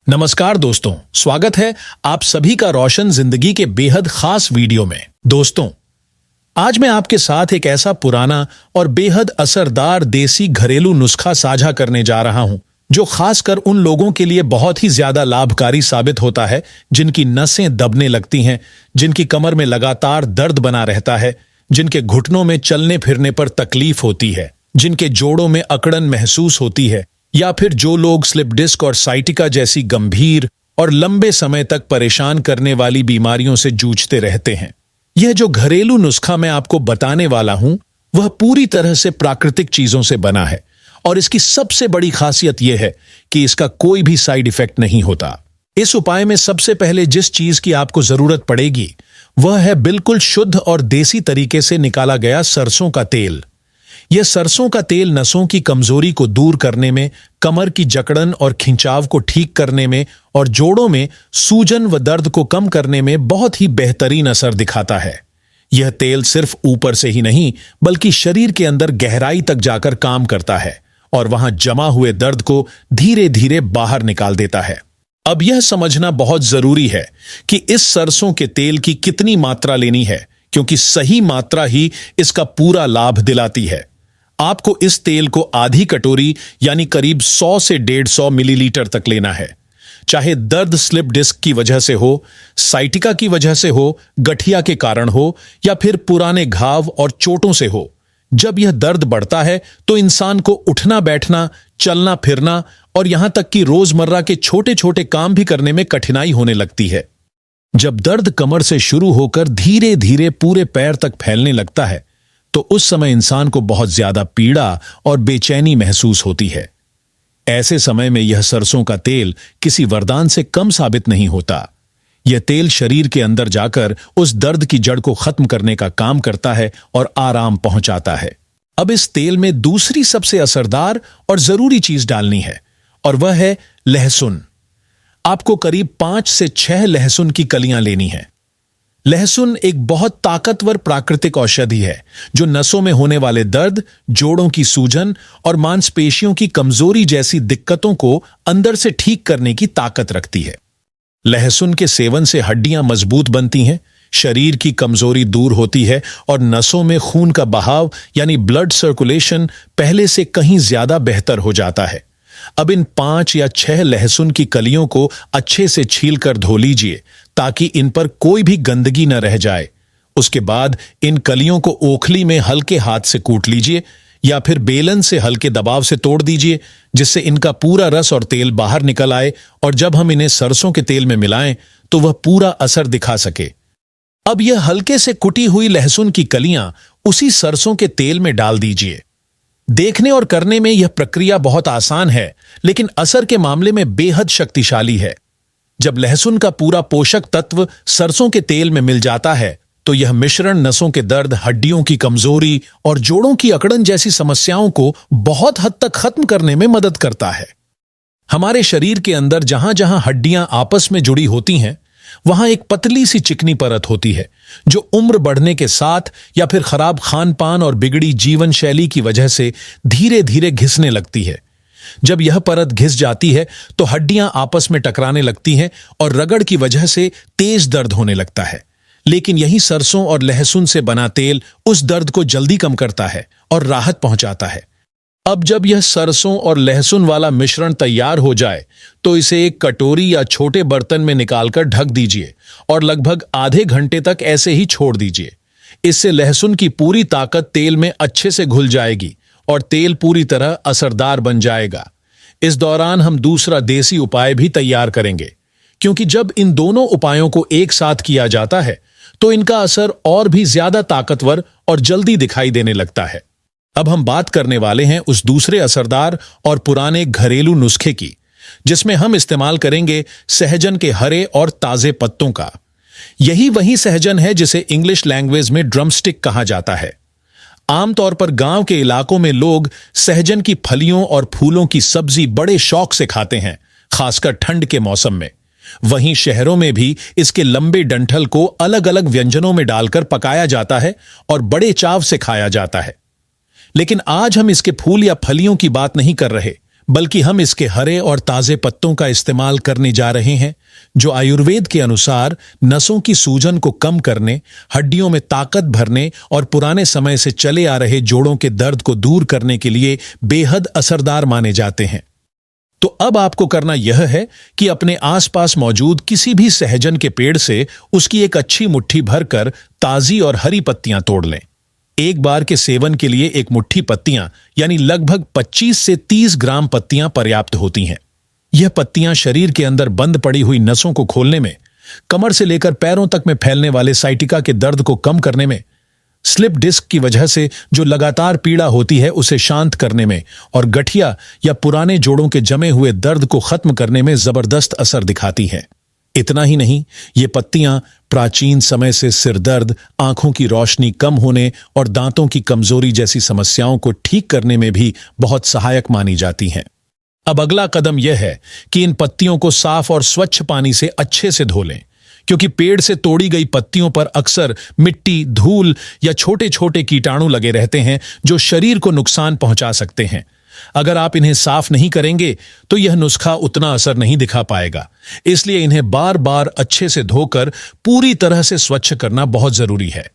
नमस्कार दोस्तों, स्वागत है आप सभी का रोशन जिंदगी के बेहद खास वीडियो में। दोस्तों, आज मैं आपके साथ एक ऐसा पुराना और बेहद असरदार देसी घरेलू नुस्खा साझा करने जा रहा हूं जो खासकर उन लोगों के लिए बहुत ही ज्यादा लाभकारी साबित होता है जिनकी नसें दबने लगती हैं, जिनकी कमर में लगातार दर्द बना रहता है, जिनके घुटनों में चलने फिरने पर तकलीफ होती है, जिनके जोड़ों में अकड़न महसूस होती है, या फिर जो लोग स्लिप डिस्क और साइटिका जैसी गंभीर और लंबे समय तक परेशान करने वाली बीमारियों से जूझते रहते हैं। यह जो घरेलू नुस्खा मैं आपको बताने वाला हूं वह पूरी तरह से प्राकृतिक चीजों से बना है और इसकी सबसे बड़ी खासियत यह है कि इसका कोई भी साइड इफेक्ट नहीं होता। इस उपाय में सबसे पहले जिस चीज की आपको जरूरत पड़ेगी वह है बिल्कुल शुद्ध और देसी तरीके से निकाला गया सरसों का तेल। यह सरसों का तेल नसों की कमजोरी को दूर करने में, कमर की जकड़न और खिंचाव को ठीक करने में और जोड़ों में सूजन व दर्द को कम करने में बहुत ही बेहतरीन असर दिखाता है। यह तेल सिर्फ ऊपर से ही नहीं बल्कि शरीर के अंदर गहराई तक जाकर काम करता है और वहां जमा हुए दर्द को धीरे धीरे बाहर निकाल देता है। अब यह समझना बहुत जरूरी है कि इस सरसों के तेल की कितनी मात्रा लेनी है, क्योंकि सही मात्रा ही इसका पूरा लाभ दिलाती है। आपको इस तेल को आधी कटोरी यानी करीब 100 से 150 मिलीलीटर तक लेना है। चाहे दर्द स्लिप डिस्क की वजह से हो, साइटिका की वजह से हो, गठिया के कारण हो या फिर पुराने घाव और चोटों से हो। जब यह दर्द बढ़ता है तो इंसान को उठना बैठना, चलना फिरना और यहां तक कि रोजमर्रा के छोटे छोटे काम भी करने में कठिनाई होने लगती है। जब दर्द कमर से शुरू होकर धीरे धीरे पूरे पैर तक फैलने लगता है तो उस समय इंसान को बहुत ज्यादा पीड़ा और बेचैनी महसूस होती है। ऐसे समय में यह सरसों का तेल किसी वरदान से कम साबित नहीं होता। यह तेल शरीर के अंदर जाकर उस दर्द की जड़ को खत्म करने का काम करता है और आराम पहुंचाता है। अब इस तेल में दूसरी सबसे असरदार और जरूरी चीज डालनी है और वह है लहसुन। आपको करीब 5 से 6 लहसुन की कलियां लेनी है। लहसुन एक बहुत ताकतवर प्राकृतिक औषधि है जो नसों में होने वाले दर्द, जोड़ों की सूजन और मांसपेशियों की कमजोरी जैसी दिक्कतों को अंदर से ठीक करने की ताकत रखती है। लहसुन के सेवन से हड्डियां मजबूत बनती हैं, शरीर की कमजोरी दूर होती है और नसों में खून का बहाव यानी ब्लड सर्कुलेशन पहले से कहीं ज्यादा बेहतर हो जाता है। अब इन 5 या 6 लहसुन की कलियों को अच्छे से छीलकर धो लीजिए ताकि इन पर कोई भी गंदगी न रह जाए। उसके बाद इन कलियों को ओखली में हल्के हाथ से कूट लीजिए या फिर बेलन से हल्के दबाव से तोड़ दीजिए, जिससे इनका पूरा रस और तेल बाहर निकल आए और जब हम इन्हें सरसों के तेल में मिलाएं तो वह पूरा असर दिखा सके। अब यह हल्के से कुटी हुई लहसुन की कलियां उसी सरसों के तेल में डाल दीजिए। देखने और करने में यह प्रक्रिया बहुत आसान है, लेकिन असर के मामले में बेहद शक्तिशाली है। जब लहसुन का पूरा पोषक तत्व सरसों के तेल में मिल जाता है तो यह मिश्रण नसों के दर्द, हड्डियों की कमजोरी और जोड़ों की अकड़न जैसी समस्याओं को बहुत हद तक खत्म करने में मदद करता है। हमारे शरीर के अंदर जहां जहां हड्डियां आपस में जुड़ी होती हैं वहां एक पतली सी चिकनी परत होती है जो उम्र बढ़ने के साथ या फिर खराब खान पान और बिगड़ी जीवन शैली की वजह से धीरे धीरे घिसने लगती है। जब यह परत घिस जाती है तो हड्डियां आपस में टकराने लगती हैं और रगड़ की वजह से तेज दर्द होने लगता है। लेकिन यही सरसों और लहसुन से बना तेल उस दर्द को जल्दी कम करता है और राहत पहुंचाता है। अब जब यह सरसों और लहसुन वाला मिश्रण तैयार हो जाए तो इसे एक कटोरी या छोटे बर्तन में निकालकर ढक दीजिए और लगभग आधे घंटे तक ऐसे ही छोड़ दीजिए। इससे लहसुन की पूरी ताकत तेल में अच्छे से घुल जाएगी और तेल पूरी तरह असरदार बन जाएगा। इस दौरान हम दूसरा देसी उपाय भी तैयार करेंगे, क्योंकि जब इन दोनों उपायों को एक साथ किया जाता है तो इनका असर और भी ज्यादा ताकतवर और जल्दी दिखाई देने लगता है। अब हम बात करने वाले हैं उस दूसरे असरदार और पुराने घरेलू नुस्खे की, जिसमें हम इस्तेमाल करेंगे सहजन के हरे और ताजे पत्तों का। यही वही सहजन है जिसे इंग्लिश लैंग्वेज में ड्रमस्टिक कहा जाता है। आमतौर पर गांव के इलाकों में लोग सहजन की फलियों और फूलों की सब्जी बड़े शौक से खाते हैं, खासकर ठंड के मौसम में। वहीं शहरों में भी इसके लंबे डंठल को अलग अलग व्यंजनों में डालकर पकाया जाता है और बड़े चाव से खाया जाता है। लेकिन आज हम इसके फूल या फलियों की बात नहीं कर रहे, बल्कि हम इसके हरे और ताजे पत्तों का इस्तेमाल करने जा रहे हैं, जो आयुर्वेद के अनुसार नसों की सूजन को कम करने, हड्डियों में ताकत भरने और पुराने समय से चले आ रहे जोड़ों के दर्द को दूर करने के लिए बेहद असरदार माने जाते हैं। तो अब आपको करना यह है कि अपने आसपास मौजूद किसी भी सहजन के पेड़ से उसकी एक अच्छी मुट्ठी भरकर ताजी और हरी पत्तियां तोड़ लें। एक बार के सेवन के लिए एक मुट्ठी पत्तियां यानी लगभग 25 से 30 ग्राम पत्तियां पर्याप्त होती हैं। यह पत्तियां शरीर के अंदर बंद पड़ी हुई नसों को खोलने में, कमर से लेकर पैरों तक में फैलने वाले साइटिका के दर्द को कम करने में, स्लिप डिस्क की वजह से जो लगातार पीड़ा होती है उसे शांत करने में और गठिया या पुराने जोड़ों के जमे हुए दर्द को खत्म करने में जबरदस्त असर दिखाती है। इतना ही नहीं, ये पत्तियां प्राचीन समय से सिर दर्द, आंखों की रोशनी कम होने और दांतों की कमजोरी जैसी समस्याओं को ठीक करने में भी बहुत सहायक मानी जाती हैं। अब अगला कदम यह है कि इन पत्तियों को साफ और स्वच्छ पानी से अच्छे से धो लें, क्योंकि पेड़ से तोड़ी गई पत्तियों पर अक्सर मिट्टी, धूल या छोटे छोटे कीटाणु लगे रहते हैं जो शरीर को नुकसान पहुंचा सकते हैं। अगर आप इन्हें साफ नहीं करेंगे तो यह नुस्खा उतना असर नहीं दिखा पाएगा। इसलिए इन्हें बार बार अच्छे से धोकर पूरी तरह से स्वच्छ करना बहुत जरूरी है।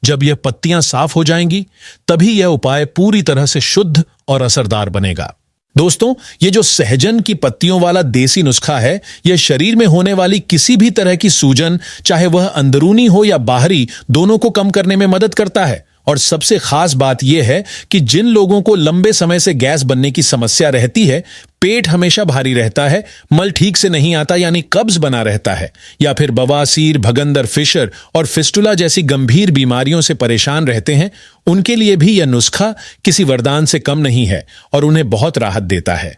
जब यह पत्तियां साफ हो जाएंगी तभी यह उपाय पूरी तरह से शुद्ध और असरदार बनेगा। दोस्तों, ये जो सहजन की पत्तियों वाला देसी नुस्खा है, यह शरीर में होने वाली किसी भी तरह की सूजन, चाहे वह अंदरूनी हो या बाहरी, दोनों को कम करने में मदद करता है। और सबसे खास बात यह है कि जिन लोगों को लंबे समय से गैस बनने की समस्या रहती है, पेट हमेशा भारी रहता है, मल ठीक से नहीं आता यानी कब्ज बना रहता है, या फिर बवासीर, भगंदर, फिशर और फिस्टुला जैसी गंभीर बीमारियों से परेशान रहते हैं, उनके लिए भी यह नुस्खा किसी वरदान से कम नहीं है और उन्हें बहुत राहत देता है।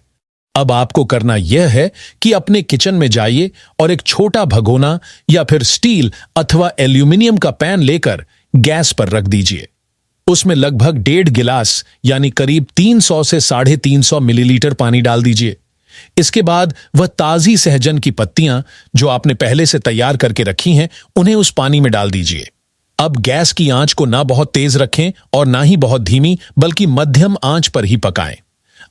अब आपको करना यह है कि अपने किचन में जाइए और एक छोटा भगोना या फिर स्टील अथवा एल्यूमिनियम का पैन लेकर गैस पर रख दीजिए। उसमें लगभग 1.5 गिलास यानी करीब 300 से 350 मिलीलीटर पानी डाल दीजिए। इसके बाद वह ताजी सहजन की पत्तियां जो आपने पहले से तैयार करके रखी हैं, उन्हें उस पानी में डाल दीजिए। अब गैस की आंच को ना बहुत तेज रखें और ना ही बहुत धीमी, बल्कि मध्यम आंच पर ही पकाएं।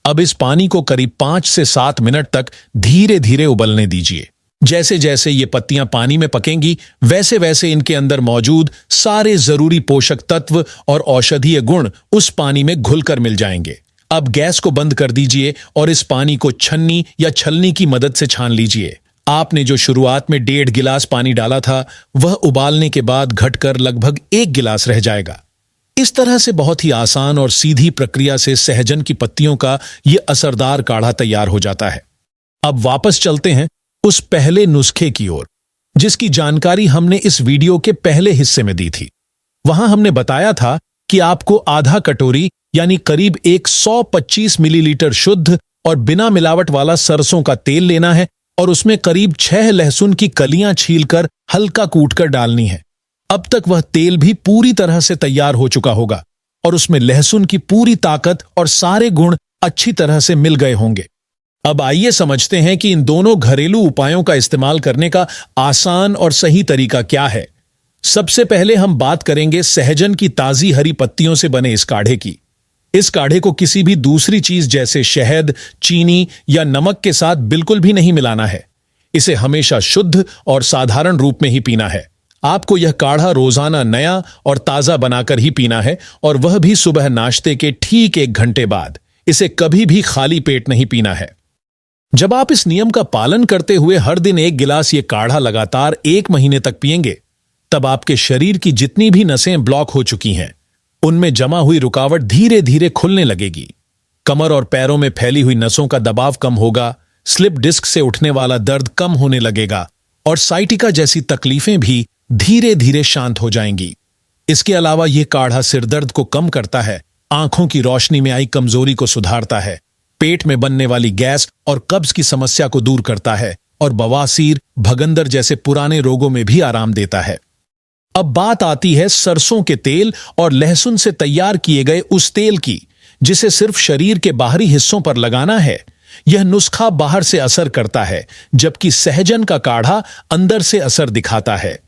अब इस पानी को करीब 5 से 7 मिनट तक धीरे धीरे उबलने दीजिए। जैसे जैसे ये पत्तियां पानी में पकेंगी, वैसे वैसे इनके अंदर मौजूद सारे जरूरी पोषक तत्व और औषधीय गुण उस पानी में घुलकर मिल जाएंगे। अब गैस को बंद कर दीजिए और इस पानी को छन्नी या छलनी की मदद से छान लीजिए। आपने जो शुरुआत में 1.5 गिलास पानी डाला था, वह उबालने के बाद घटकर लगभग 1 गिलास रह जाएगा। इस तरह से बहुत ही आसान और सीधी प्रक्रिया से सहजन की पत्तियों का यह असरदार काढ़ा तैयार हो जाता है। अब वापस चलते हैं उस पहले नुस्खे की ओर, जिसकी जानकारी हमने इस वीडियो के पहले हिस्से में दी थी। वहां हमने बताया था कि आपको आधा कटोरी यानी करीब 125 मिलीलीटर शुद्ध और बिना मिलावट वाला सरसों का तेल लेना है और उसमें करीब 6 लहसुन की कलियां छीलकर हल्का कूटकर डालनी है। अब तक वह तेल भी पूरी तरह से तैयार हो चुका होगा और उसमें लहसुन की पूरी ताकत और सारे गुण अच्छी तरह से मिल गए होंगे। अब आइए समझते हैं कि इन दोनों घरेलू उपायों का इस्तेमाल करने का आसान और सही तरीका क्या है। सबसे पहले हम बात करेंगे सहजन की ताजी हरी पत्तियों से बने इस काढ़े की। इस काढ़े को किसी भी दूसरी चीज जैसे शहद, चीनी या नमक के साथ बिल्कुल भी नहीं मिलाना है। इसे हमेशा शुद्ध और साधारण रूप में ही पीना है। आपको यह काढ़ा रोजाना नया और ताजा बनाकर ही पीना है, और वह भी सुबह नाश्ते के ठीक 1 घंटे बाद। इसे कभी भी खाली पेट नहीं पीना है। जब आप इस नियम का पालन करते हुए हर दिन 1 गिलास ये काढ़ा लगातार 1 महीने तक पिएंगे, तब आपके शरीर की जितनी भी नसें ब्लॉक हो चुकी हैं, उनमें जमा हुई रुकावट धीरे धीरे खुलने लगेगी। कमर और पैरों में फैली हुई नसों का दबाव कम होगा, स्लिप डिस्क से उठने वाला दर्द कम होने लगेगा और साइटिका जैसी तकलीफें भी धीरे धीरे शांत हो जाएंगी। इसके अलावा यह काढ़ा सिरदर्द को कम करता है, आंखों की रोशनी में आई कमजोरी को सुधारता है, पेट में बनने वाली गैस और कब्ज की समस्या को दूर करता है और बवासीर, भगंदर जैसे पुराने रोगों में भी आराम देता है। अब बात आती है सरसों के तेल और लहसुन से तैयार किए गए उस तेल की, जिसे सिर्फ शरीर के बाहरी हिस्सों पर लगाना है। यह नुस्खा बाहर से असर करता है, जबकि सहजन का काढ़ा अंदर से असर दिखाता है।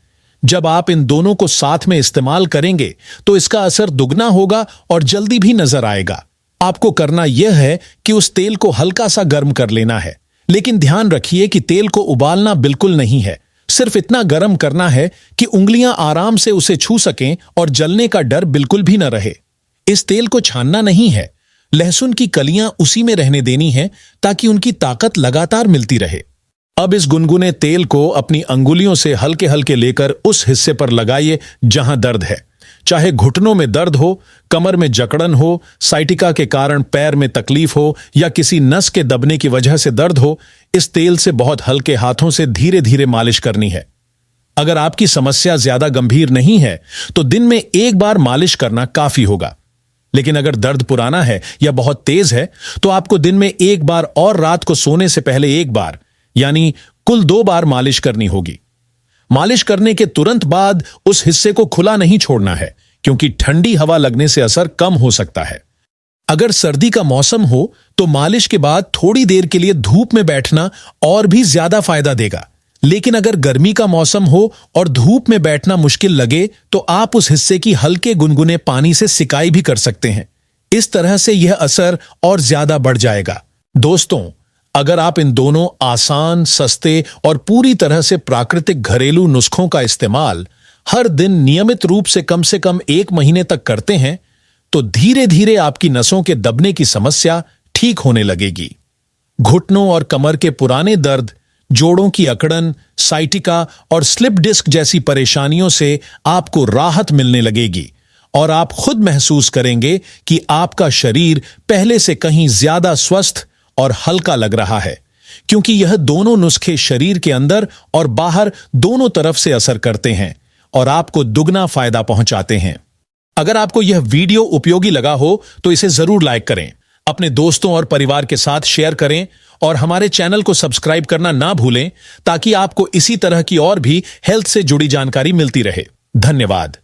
जब आप इन दोनों को साथ में इस्तेमाल करेंगे तो इसका असर दुगना होगा और जल्दी भी नजर आएगा। आपको करना यह है कि उस तेल को हल्का सा गर्म कर लेना है, लेकिन ध्यान रखिए कि तेल को उबालना बिल्कुल नहीं है। सिर्फ इतना गर्म करना है कि उंगलियां आराम से उसे छू सकें और जलने का डर बिल्कुल भी न रहे। इस तेल को छानना नहीं है, लहसुन की कलियां उसी में रहने देनी है ताकि उनकी ताकत लगातार मिलती रहे। अब इस गुनगुने तेल को अपनी अंगुलियों से हल्के हल्के लेकर उस हिस्से पर लगाइए जहां दर्द है। चाहे घुटनों में दर्द हो, कमर में जकड़न हो, साइटिका के कारण पैर में तकलीफ हो या किसी नस के दबने की वजह से दर्द हो, इस तेल से बहुत हल्के हाथों से धीरे धीरे मालिश करनी है। अगर आपकी समस्या ज्यादा गंभीर नहीं है तो दिन में एक बार मालिश करना काफी होगा। लेकिन अगर दर्द पुराना है या बहुत तेज है तो आपको दिन में एक बार और रात को सोने से पहले एक बार, यानी कुल 2 बार मालिश करनी होगी। मालिश करने के तुरंत बाद उस हिस्से को खुला नहीं छोड़ना है, क्योंकि ठंडी हवा लगने से असर कम हो सकता है। अगर सर्दी का मौसम हो तो मालिश के बाद थोड़ी देर के लिए धूप में बैठना और भी ज्यादा फायदा देगा। लेकिन अगर गर्मी का मौसम हो और धूप में बैठना मुश्किल लगे तो आप उस हिस्से की हल्के गुनगुने पानी से सिकाई भी कर सकते हैं। इस तरह से यह असर और ज्यादा बढ़ जाएगा। दोस्तों, अगर आप इन दोनों आसान, सस्ते और पूरी तरह से प्राकृतिक घरेलू नुस्खों का इस्तेमाल हर दिन नियमित रूप से कम 1 महीने तक करते हैं तो धीरे धीरे आपकी नसों के दबने की समस्या ठीक होने लगेगी। घुटनों और कमर के पुराने दर्द, जोड़ों की अकड़न, साइटिका और स्लिप डिस्क जैसी परेशानियों से आपको राहत मिलने लगेगी और आप खुद महसूस करेंगे कि आपका शरीर पहले से कहीं ज्यादा स्वस्थ और हल्का लग रहा है, क्योंकि यह दोनों नुस्खे शरीर के अंदर और बाहर दोनों तरफ से असर करते हैं और आपको दुगना फायदा पहुंचाते हैं। अगर आपको यह वीडियो उपयोगी लगा हो तो इसे जरूर लाइक करें, अपने दोस्तों और परिवार के साथ शेयर करें और हमारे चैनल को सब्सक्राइब करना ना भूलें ताकि आपको इसी तरह की और भी हेल्थ से जुड़ी जानकारी मिलती रहे। धन्यवाद।